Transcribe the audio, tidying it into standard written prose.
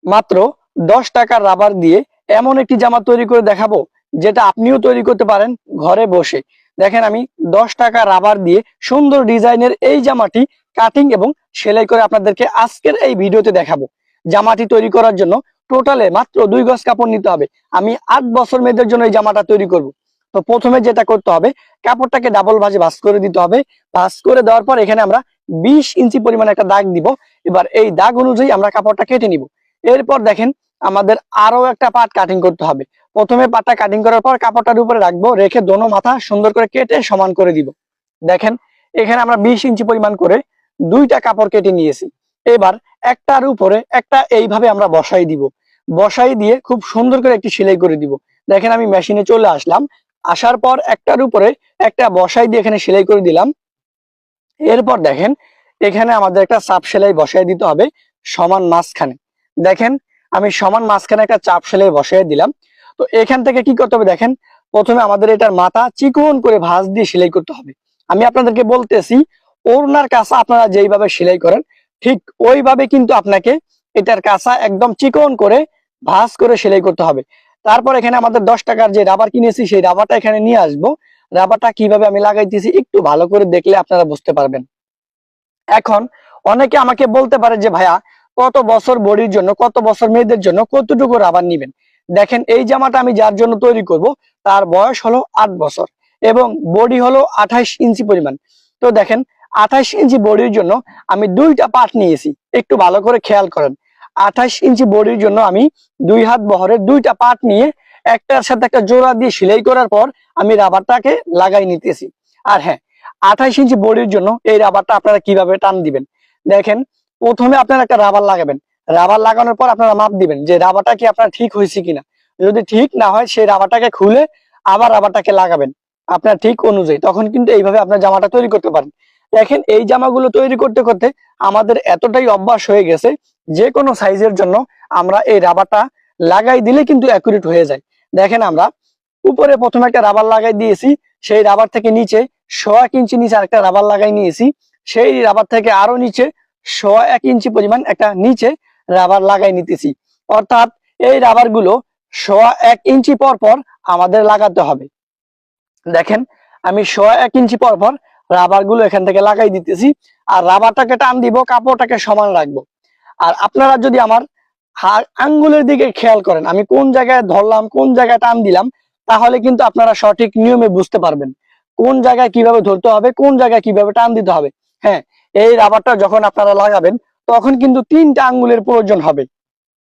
মাত্র 10 টাকার রাবার দিয়ে এমন একটি জামা তৈরি করে দেখাবো যেটা আপনিও তৈরি করতে পারেন ঘরে বসে। দেখেন, আমি 10 টাকা রাবার দিয়ে সুন্দর ডিজাইনের এই জামাটি কাটিং এবং সেলাই করে আপনাদেরকে আজকের এই ভিডিওতে দেখাবো। জামাটি তৈরি করার জন্য টোটালে মাত্র 2 গজ কাপড় নিতে হবে। আমি 8 বছর মেয়েদের জন্য এই জামাটা তৈরি করব। তো প্রথমে যেটা করতে হবে, কাপড়টাকে ডাবল ভাঁজে ভাঁজ করে দিতে হবে। ভাঁজ করে দেওয়ার পর এখানে আমরা 20 ইঞ্চি পরিমাণ একটা দাগ দিব। এবার এই দাগ অনুযায়ী আমরা কাপড়টা কেটে নিব। এরপর দেখেন, আমাদের আরো একটা পার্ট কাটিং করতে হবে। প্রথমে পার্টটা কাটিং করার পর কাপড়টার উপরে রাখবো, রেখে দোনো মাথা সুন্দর করে কেটে সমান করে দিব। দেখেন, এখানে আমরা 20 ইঞ্চি পরিমাণ করে 2টা কাপড় কেটে নিয়েছি। এবার একটার উপরে একটা এইভাবে আমরা বসাই দিব। বসাই দিয়ে খুব সুন্দর করে একটি সেলাই করে দিব। দেখেন, আমি মেশিনে চলে আসলাম। আসার পর একটার উপরে একটা বসাই দিয়ে এখানে সেলাই করে দিলাম। এরপর দেখেন, এখানে আমাদের একটা চাপ সেলাই বসাই দিতে হবে সমান মাঝখানে। দেখেন, আমি সমান মাঝখানে একটা চাপ সেলাই বসাই দিলাম। তো এখান থেকে কি করতে হবে দেখেন, প্রথমে আমাদের এটার মাথা চিকন করে ভাঁজ দিয়ে সেলাই করতে হবে। আমি আপনাদেরকে বলতেছি, ওড়নার কাছা আপনারা যেইভাবে সেলাই করেন ঠিক ওইভাবে কিন্তু আপনাকে এটার কাছা একদম চিকন করে ভাঁজ করে সেলাই করতে হবে। তারপর এখানে আমাদের 10 টাকার যে রাবার কিনেছি সেই রাবারটা এখানে নিয়ে আসবো। রাবারটা কিভাবে আমি লাগাইতেছি একটু ভালো করে দেখলে আপনারা বুঝতে পারবেন। এখন অনেকে আমাকে বলতে পারে যে ভাইয়া, কত বছর বডির জন্য, কত বছর মেয়েদের জন্য কতটুকু রাবার নিবেন? দেখেন, এই জামাটা আমি যার জন্য তৈরি করব তার বয়স হলো 8 বছর এবং বডি হলো 28 ইঞ্চি পরিমাণ। তো দেখেন, 28 ইঞ্চি বডির জন্য আমি 2টা পার্ট নিয়েছি। একটু ভালো করে খেয়াল করেন, 28 ইঞ্চি বডির জন্য আমি 2 হাত বহরের 2টা পার্ট নিয়ে একটার সাথে একটা জোড়া দিয়ে সেলাই করার পর আমি রাবারটাকে লাগাই নিতেছি। আর হ্যাঁ, 28 ইঞ্চি বডির জন্য এই রাবারটা আপনারা কিভাবে টান দিবেন দেখেন। প্রথমে আপনারা একটা রাবার লাগাবেন। রাবার লাগানোর পর আপনারা মাপ দিবেন যে রাবারটা কি আপনার ঠিক হয়েছে কিনা। যদি ঠিক না হয় সেই রাবারটাকে খুলে আবার রাবারটাকে লাগাবেন আপনার ঠিক অনুযায়ী। তখন কিন্তু এইভাবে আপনার জামাটা তৈরি করতে পারেন। দেখেন, এই জামাগুলো তৈরি করতে করতে আমাদের এতটাই অভ্যাস হয়ে গেছে, যে কোনো সাইজের জন্য আমরা এই রাবারটা লাগাই দিলে কিন্তু অ্যাকুরেট হয়ে যায়। দেখেন, আমরা উপরে প্রথমে একটা রাবার লাগাই দিয়েছি, সেই রাবার থেকে নিচে 1.5 ইঞ্চি নিচে আরেকটা রাবার লাগাই নিয়েছি। সেই রাবার থেকে আরো নিচে 1.5 ইঞ্চি পরিমাণ একটা নিচে রাবার লাগাই নিতেছি। অর্থাৎ এই রাবার গুলো 1.5 ইঞ্চি পর পর আমাদের লাগাতে হবে। দেখেন, আমি 1.5 ইঞ্চি পর পর রাবার গুলো এখান থেকে লাগাই দিতেছি। আর রাবারটাকে টান দিব, কাপড়টাকে সমান রাখবো। আর আপনারা যদি আমার আঙ্গুলের দিকে খেয়াল করেন, আমি কোন জায়গায় ধরলাম, কোন জায়গায় টান দিলাম, তাহলে কিন্তু আপনারা সঠিক নিয়মে বুঝতে পারবেন কোন জায়গায় কিভাবে ধরতে হবে, কোন জায়গায় কিভাবে টান দিতে হবে। হ্যাঁ, এই রাবারটা যখন আপনারা লাগাবেন তখন কিন্তু 3টা আঙ্গুলের প্রয়োজন হবে।